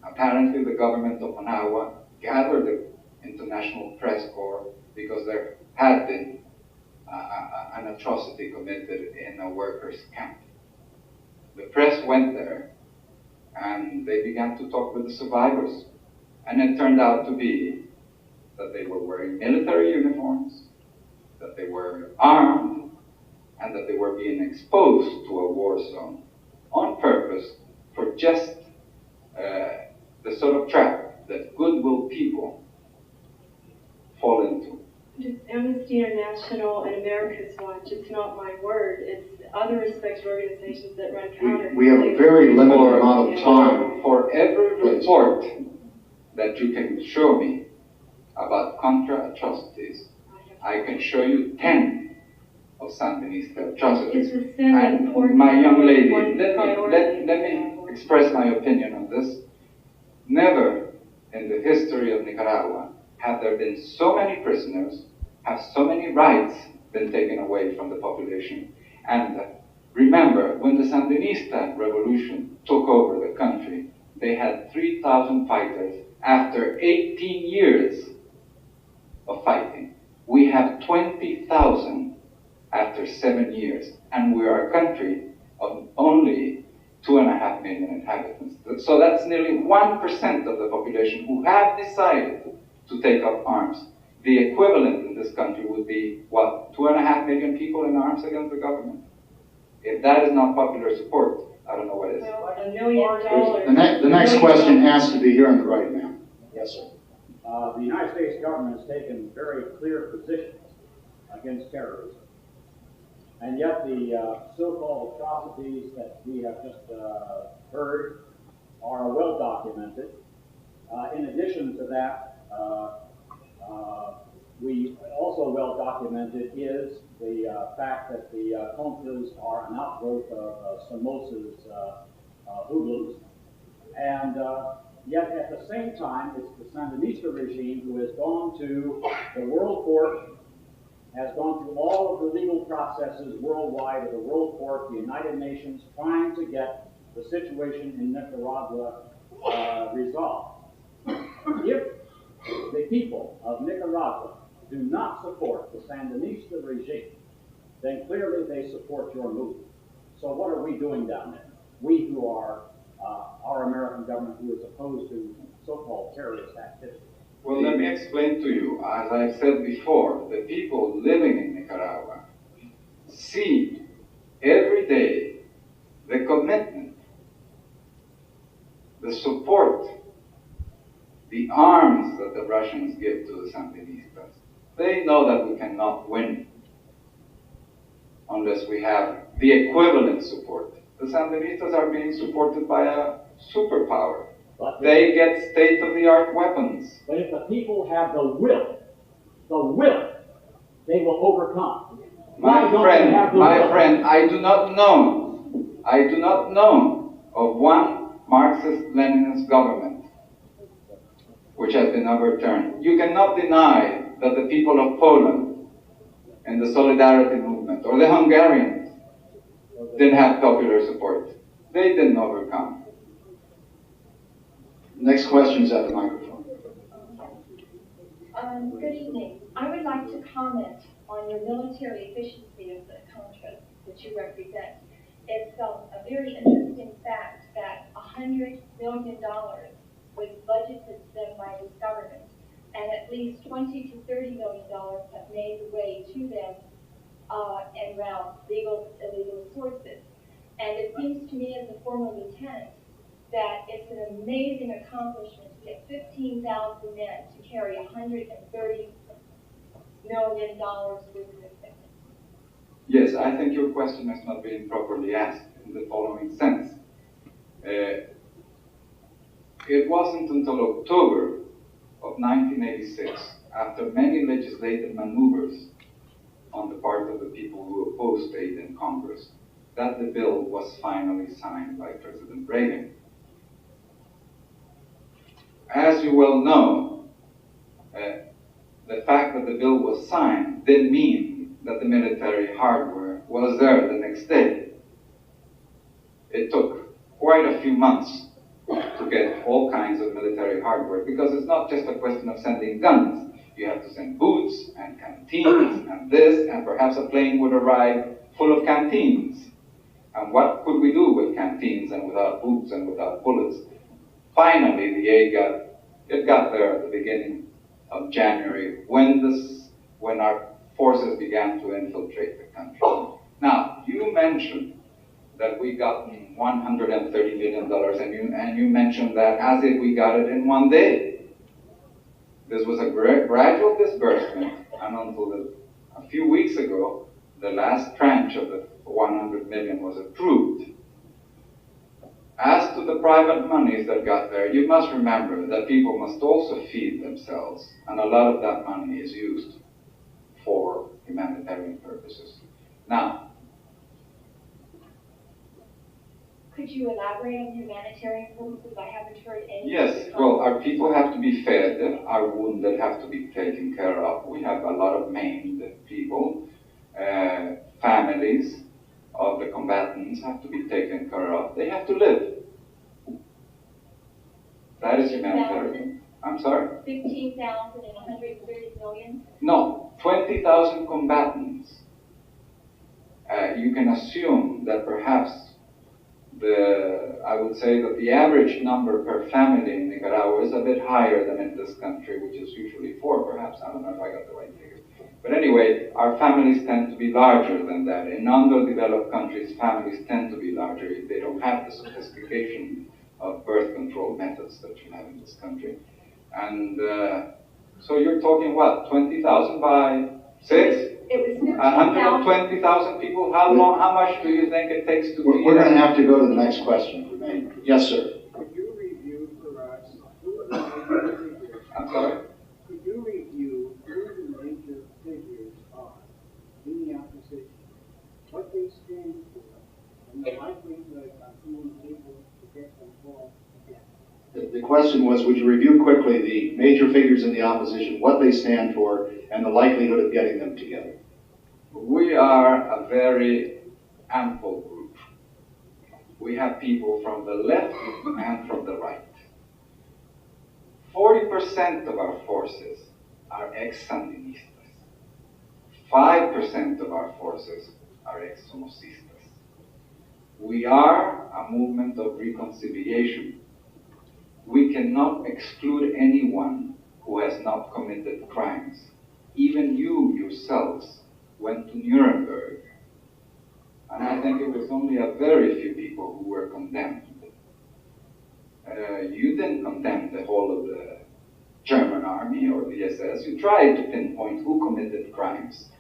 Apparently, the government of Managua gathered the international press corps because there had been an atrocity committed in a workers' camp. The press went there, and they began to talk with the survivors. And it turned out to be that they were wearing military uniforms, that they were armed, and that they were being exposed to a war zone on purpose for just the sort of trap that goodwill people fall into. It's Amnesty International and America's Watch. It's not my word. It's other respected organizations that run counter. We have a very limited amount of time. For every report that you can show me about Contra atrocities, I can show you 10 of Sandinista atrocities. And my young lady, let me express my opinion on this. Never in the history of Nicaragua have there been so many prisoners, have so many rights been taken away from the population. And remember, when the Sandinista revolution took over the country, they had 3,000 fighters after 18 years of fighting. We have 20,000 after 7 years, and we are a country of only 2.5 million inhabitants. So that's nearly 1% of the population who have decided to take up arms. The equivalent in this country would be, what, 2.5 million people in arms against the government? If that is not popular support, I don't know what is. Well, $1 million. The next question has to be here on the right, ma'am. Yes, sir. The United States government has taken very clear positions against terrorism. And yet the so-called atrocities that we have just heard are well documented. In addition to that, we also well documented is the fact that the Contras are an outgrowth of Somoza's hooligans. And yet at the same time, it's the Sandinista regime who has gone to the World Court, has gone through all of the legal processes worldwide of the World Court, the United Nations, trying to get the situation in Nicaragua resolved. If the people of Nicaragua do not support the Sandinista regime, then clearly they support your movement. So what are we doing down there? We who are our American government who is opposed to so-called terrorist activity. Well, let me explain to you. As I said before, the people living in Nicaragua see every day the commitment, the support, the arms that the Russians give to the Sandinistas. They know that we cannot win unless we have the equivalent support. The Sandinistas are being supported by a superpower. They get state-of-the-art weapons. But if the people have the will, they will overcome. My friend, I do not know of one Marxist-Leninist government which has been overturned. You cannot deny that the people of Poland and the Solidarity movement or the Hungarians didn't have popular support. They didn't overcome. Next question is at the microphone. Good evening. I would like to comment on your military efficiency of the Contras that you represent. It's a very interesting fact that $100 million was budgeted to them by this government, and at least $20 to $30 million have made the way to them and around illegal sources. And it seems to me, as a former lieutenant, that it's an amazing accomplishment to get 15,000 men to carry $130 million worth of equipment. Yes, I think your question has not been properly asked in the following sense. It wasn't until October of 1986, after many legislative maneuvers on the part of the people who opposed aid in Congress, that the bill was finally signed by President Reagan. As you well know, the fact that the bill was signed didn't mean that the military hardware was there the next day. It took quite a few months to get all kinds of military hardware, because it's not just a question of sending guns. You have to send boots and canteens and this, and perhaps a plane would arrive full of canteens. And what could we do with canteens and without boots and without bullets? Finally, the aid got there at the beginning of January, when our forces began to infiltrate the country. Now, you mentioned that we got $130 million, and you mentioned that as if we got it in one day. This was a gradual disbursement, and until a few weeks ago, the last tranche of the 100 million was approved. As to the private monies that got there, you must remember that people must also feed themselves, and a lot of that money is used for humanitarian purposes. Now, could you elaborate on humanitarian purposes? I haven't heard any. Yes, well, our people have to be fed, our wounded have to be taken care of. We have a lot of maimed people, families of the combatants have to be taken care of. They have to live. That is humanitarian. I'm sorry? 15,000 and 130 million? No, 20,000 combatants. You can assume that perhaps I would say that the average number per family in Nicaragua is a bit higher than in this country, which is usually 4, perhaps. I don't know if I got the right figure. But anyway, our families tend to be larger than that. In underdeveloped countries, families tend to be larger if they don't have the sophistication of birth control methods that you have in this country. And so you're talking what, 20,000 by 6? It was 15,000. 120,000 people? How long, how much do you think it takes to We're going to have to go to the next question for me. Yes, sir. Could you review for us who the major figures? I'm sorry? Could you review who the major figures are in the opposition, what they stand for, and the likelihood of being able to get them all together? The question was, would you review quickly the major figures in the opposition, what they stand for, and the likelihood of getting them together? We are a very ample group. We have people from the left and from the right. 40% of our forces are ex-Sandinistas. 5% of our forces are ex-Somocistas. We are a movement of reconciliation. We cannot exclude anyone who has not committed crimes. Even you yourselves went to Nuremberg, and I think it was only a very few people who were condemned. You didn't condemn the whole of the German army or the SS. You tried to pinpoint who committed crimes.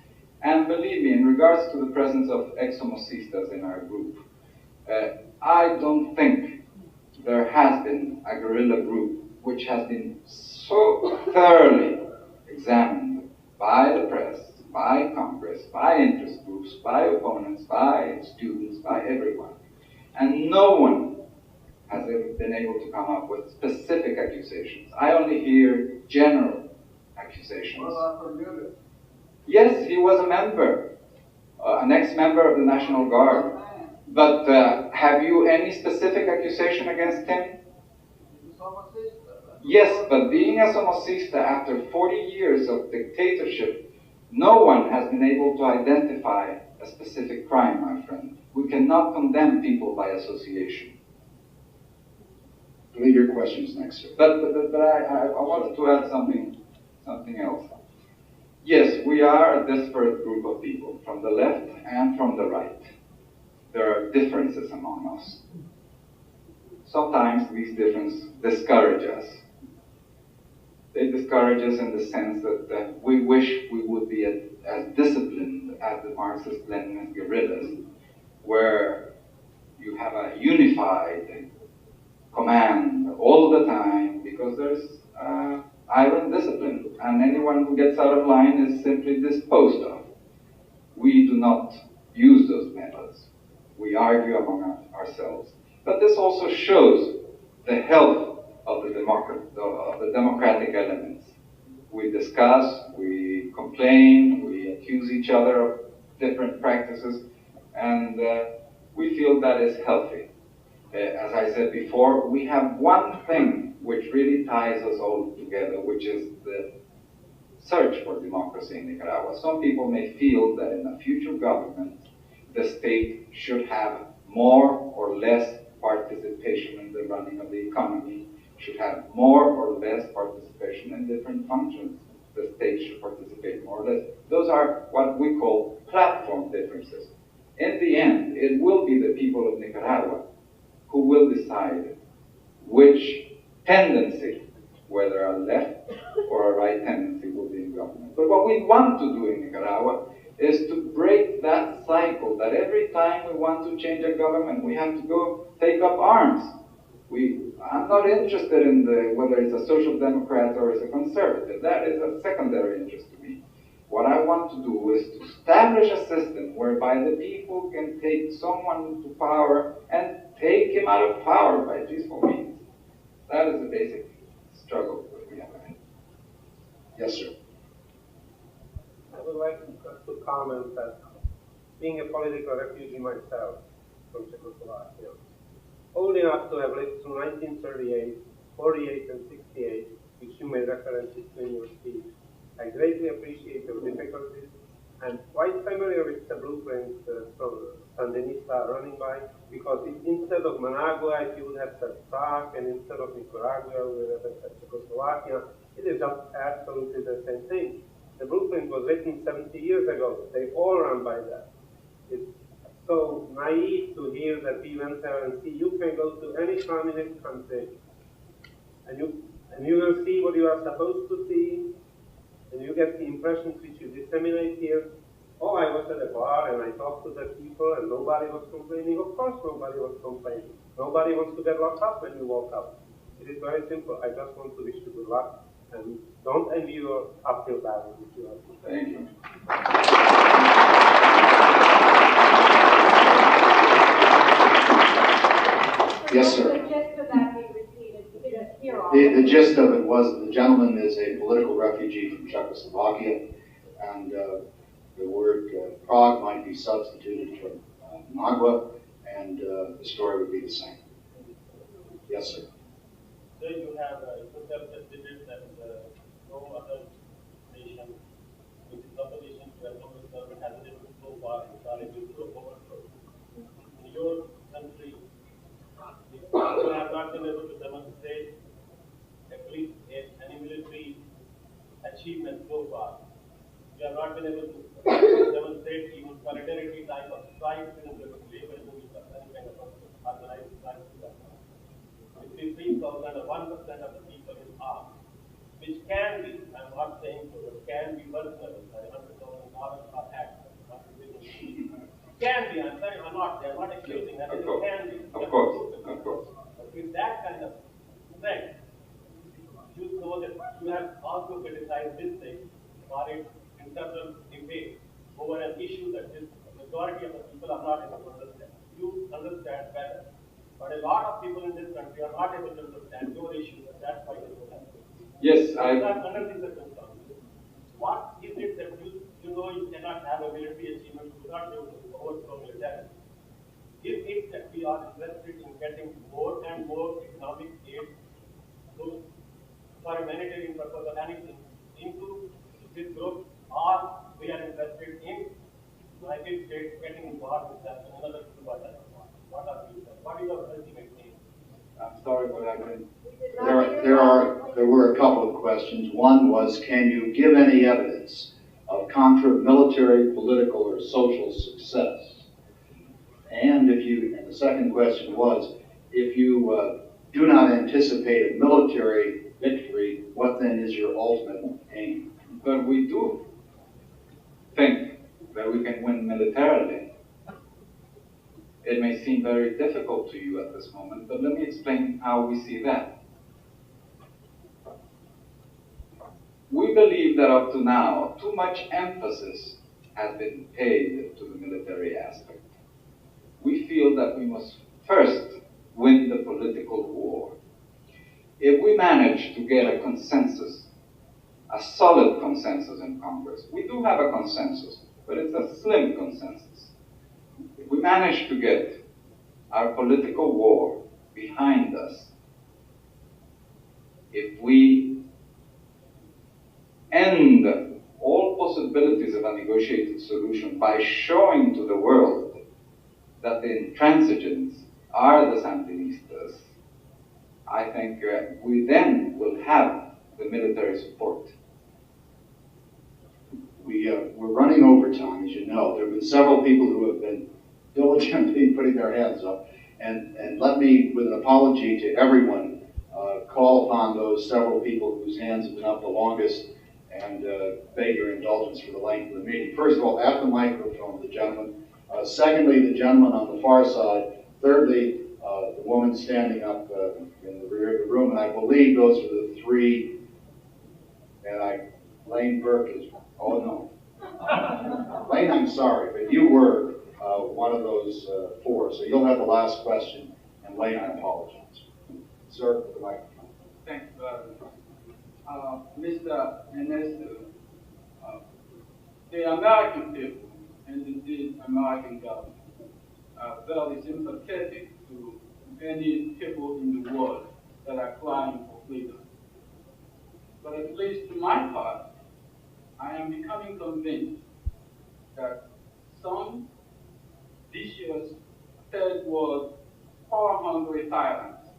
And believe me, in regards to the presence of ex-Somocistas in our group, I don't think there has been a guerrilla group which has been so thoroughly examined by the press, by Congress, by interest groups, by opponents, by students, by everyone. And no one has ever been able to come up with specific accusations. I only hear general accusations. Yes, he was a member, an ex-member of the National Guard. But have you any specific accusation against him? Yes, but being a Somocista after 40 years of dictatorship, no one has been able to identify a specific crime, my friend. We cannot condemn people by association. Leave your questions next, sir. But I wanted to add something else. Yes, we are a disparate group of people, from the left and from the right. There are differences among us. Sometimes these differences discourage us. They discourage us in the sense that we wish we would be as disciplined as the Marxist-Leninist guerrillas, where you have a unified command all the time, because there's iron discipline, and anyone who gets out of line is simply disposed of. We do not use those methods. We argue among ourselves. But this also shows the health of the democratic elements. We discuss, we complain, we accuse each other of different practices, and we feel that is healthy. As I said before, we have one thing which really ties us all together, which is the search for democracy in Nicaragua. Some people may feel that in a future government, the state should have more or less participation in the running of the economy, should have more or less participation in different functions. The state should participate more or less. Those are what we call platform differences. In the end, it will be the people of Nicaragua who will decide which tendency, whether a left or a right tendency, will be in government. But what we want to do in Nicaragua is to break that cycle, that every time we want to change a government, we have to go take up arms. I'm not interested in whether it's a social democrat or it's a conservative. That is a secondary interest to me. What I want to do is to establish a system whereby the people can take someone to power and take him out of power by peaceful means. That is the basic struggle that we have ahead. Yes, sir. I would like to comment that being a political refugee myself from Czechoslovakia, old enough to have lived through 1938, 48 and 68, which you made references to in your speech, I greatly appreciate your difficulties and quite familiar with the blueprint from Sandinista running by, because instead of Managua, if you would have said Prague, and instead of Nicaragua, we would have said Czechoslovakia. It is just absolutely the same thing. The blueprint was written 70 years ago. They all run by that. It's so naive to hear that we went there and see. You can go to any communist country, and you will see what you are supposed to see, and you get the impressions which you disseminate here. Oh, I was at a bar and I talked to the people and nobody was complaining. Of course nobody was complaining. Nobody wants to get locked up when you walk up. It is very simple. I just want to wish you good luck and don't envy your uphill battle if you have to. Thank you. Yes, sir. The gist of that be repeated, you didn't hear all. The gist of it was the gentleman is a political refugee from Czechoslovakia, and the word Prague might be substituted for Nicaragua, and the story would be the same. Yes, sir. So you have self-admitted that no other nation which is opposition to a communist government has been able so far to overthrow. In your country, people have not been able to demonstrate at least any military achievement so far. We have not been able to demonstrate even solidarity type of strikes in the labor movement or any kind of organized strikes. Between 3,000 or 1% of the people in arms, which can be, I'm not saying so, but can be personal, $100,000 per act. Can be, I'm saying, I'm not accusing that, it can be. Of course, of course. But with that kind of strength, you know that you have also criticized this thing for its internal debate over an issue that the majority of the people are not able to understand. You understand better. But a lot of people in this country are not able to understand your issue, and that's why they don't have it. Yes, Under these circumstances, what is it that you know you cannot have a military achievement, you cannot be able to overthrow military? Is it that we are interested in getting more and more economic aid to, for humanitarian purpose or anything into this group, or we are interested in United States getting involved with that and another people are that? What are we? What is our ultimate aim? I'm sorry, but I can. There were a couple of questions. One was, can you give any evidence of contra military, political, or social success? And the second question was, if you do not anticipate a military victory, what then is your ultimate aim? But we do think that we can win militarily. It may seem very difficult to you at this moment, but let me explain how we see that. We believe that up to now, too much emphasis has been paid to the military aspect. We feel that we must first win the political war. If we manage to get a consensus, a solid consensus in Congress, we do have a consensus, but it's a slim consensus. If we manage to get our political war behind us, if we end all possibilities of a negotiated solution by showing to the world that the intransigents are the Sandinistas, I think we then will have the military support. We're running over time, as you know. There have been several people who have been diligently putting their hands up. And let me, with an apology to everyone, call upon those several people whose hands have been up the longest and beg your indulgence for the length of the meeting. First of all, at the microphone, the gentleman. Secondly, the gentleman on the far side. Thirdly, the woman standing up in the rear of the room. And I believe those are the three. And Lane Burke is, oh no. Lane, I'm sorry, but you were one of those four. So you'll have the last question. And Lane, I apologize. Sir, with the microphone. Thank you very much. Mr. Ernesto, the American people, and indeed American government, are very sympathetic to many people in the world that are crying for freedom. But at least to my part, I am becoming convinced that some vicious third world power-hungry tyrants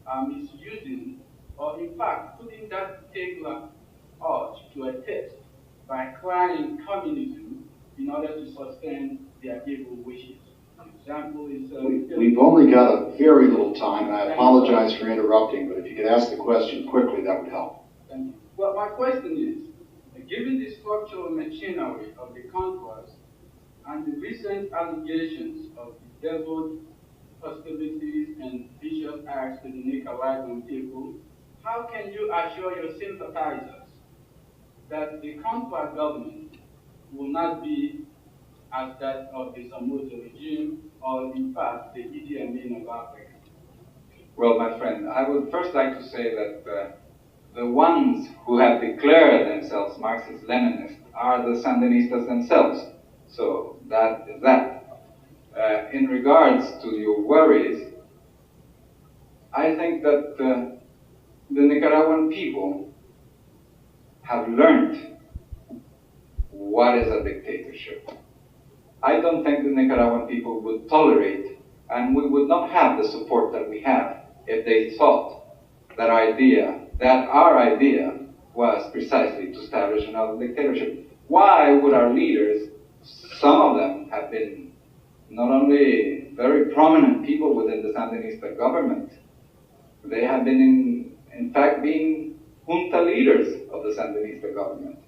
are misusing, or in fact putting that particular urge to a test by crying communism in order to sustain their evil wishes. An example is... We've only got a very little time, and I apologize for interrupting, but if you could ask the question quickly, that would help. Thank you. Well, my question is, given this structural machinery of the conquest and the recent allegations of bedeviled hostilities and vicious acts to the Nicaraguan people, how can you assure your sympathizers that the conquest government will not be as that of the Somoza regime, or in fact the Idi Amin of Africa? Well, my friend, I would first like to say that the ones who have declared themselves Marxist-Leninists are the Sandinistas themselves. So that is that. In regards to your worries, I think that the Nicaraguan people have learned what is a dictatorship. I don't think the Nicaraguan people would tolerate, and we would not have the support that we have if they thought that our idea was precisely to establish another dictatorship. Why would our leaders, some of them have been not only very prominent people within the Sandinista government, they have been in fact being junta leaders of the Sandinista government.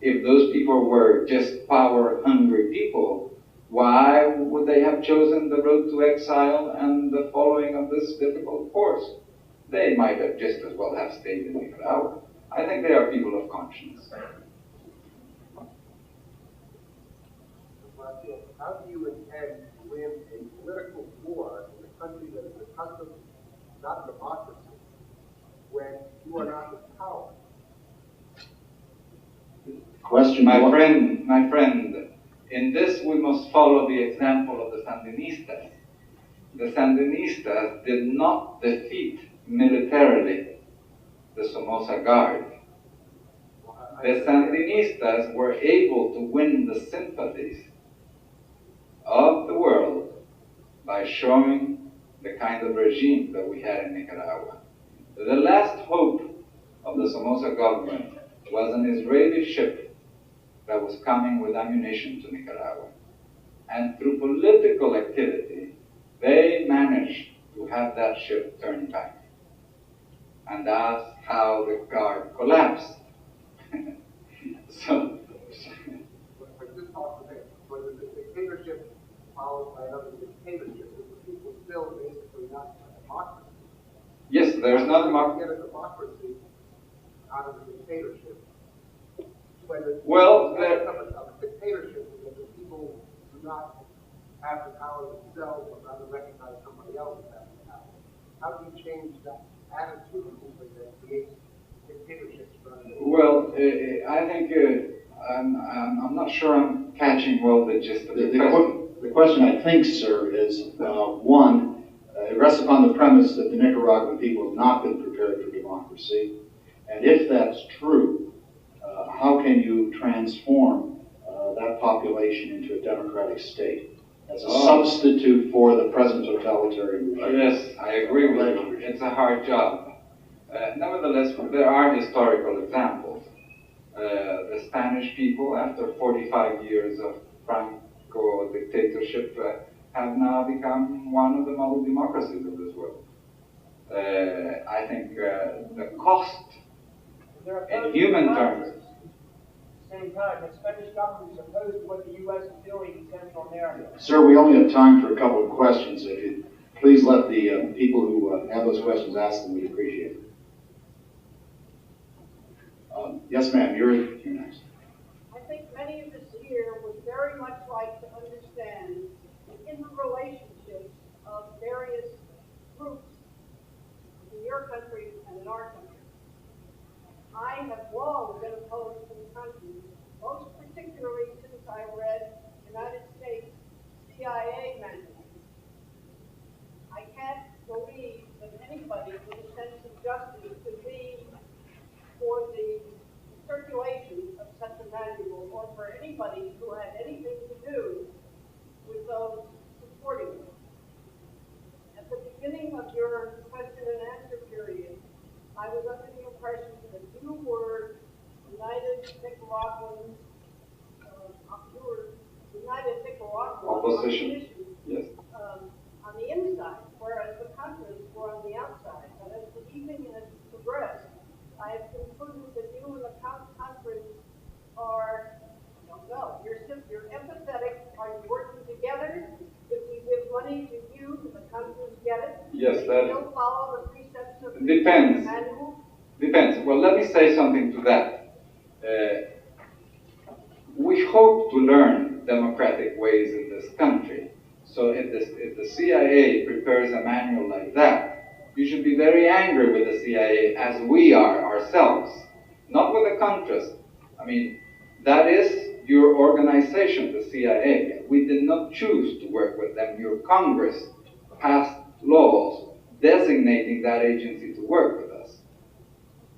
If those people were just power-hungry people, why would they have chosen the road to exile and the following of this difficult course? They might have just as well have stayed in Nicaragua. I think they are people of conscience. Palazio, how do you intend to win a political war in a country that is accustomed to not democracy when you are not in power? Question, my friend, in this we must follow the example of the Sandinistas. The Sandinistas did not defeat militarily the Somoza Guard. The Sandinistas were able to win the sympathies of the world by showing the kind of regime that we had in Nicaragua. The last hope of the Somoza government was an Israeli ship that was coming with ammunition to Nicaragua. And through political activity, they managed to have that ship turned back. And that's how the Guard collapsed. So But this talks about whether the dictatorship followed by another dictatorship, is the people still basically not a democracy? yes, there's no Get a democracy out of a dictatorship. Well, of a dictatorship is that the people do not have the power themselves, but rather recognize somebody else as having the power. How do you change that attitude that creates dictatorships? Well, I think I'm not sure I'm catching well the gist of the question. The question, I think, sir, is one, it rests upon the premise that the Nicaraguan people have not been prepared for democracy. And if that's true, how can you transform that population into a democratic state as a substitute for the present totalitarian regime? Yes, I agree with you. It's a hard job. Nevertheless, there are historical examples. The Spanish people, after 45 years of Franco dictatorship, have now become one of the model democracies of this world. I think the cost in human terms. At the same time, the Spanish government is opposed to what the U.S. is doing in Central America. Sir, we only have time for a couple of questions. If you please let the people who have those questions ask them, we'd appreciate it. Yes, ma'am, you're next. I think many of us here would very much like to understand the interrelationships of various groups in your country and in our country. I have long been opposed to the country, most particularly since I read United States CIA manual. I can't believe that anybody with a sense of justice could be for the circulation of such a manual, or for anybody who had anything to do with those supporting it. At the beginning of your question and answer period, I was under the impression that you were United Nicaraguan, Opposition. Yes. On the inside, whereas the Contras were on the outside. But as the evening has progressed, I have concluded that you and the Contras are that still follow the precepts of the depends. manual? Depends. Well, let me say something to that. We hope to learn democratic ways in this country. So if the CIA prepares a manual like that, you should be very angry with the CIA, as we are ourselves, not with the Contras. I mean, that is your organization, the CIA. We did not choose to work with them. Your Congress passed laws designating that agency to work with us.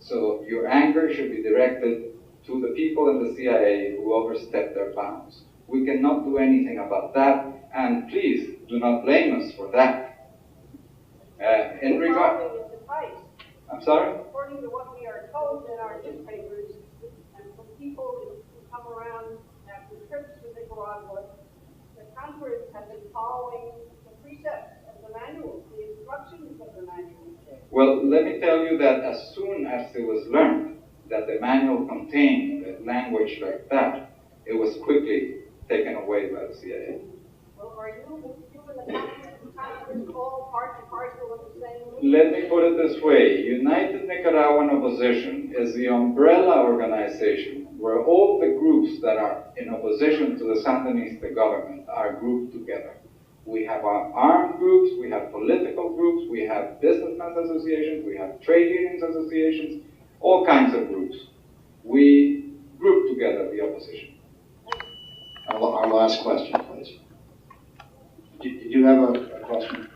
So your anger should be directed to the people in the CIA who overstepped their bounds. We cannot do anything about that, and please do not blame us for that. In regard, I'm sorry? According to what we are told in our newspapers, and from people who come around after trips to Nicaragua, the Congress have been following the precepts of the manual, the instructions of the manual. Well, let me tell you that as soon as it was learned that the manual contained language like that, it was quickly taken away by the CIA. Well, are you and the Congress all part and parcel of the same? Let me put it this way. United Nicaraguan Opposition is the umbrella organization where all the groups that are in opposition to the Sandinista government are grouped together. We have our armed groups, we have political groups, we have businessmen's associations, we have trade unions associations, all kinds of groups. We group together the opposition. Our last question, please. Did you have a question?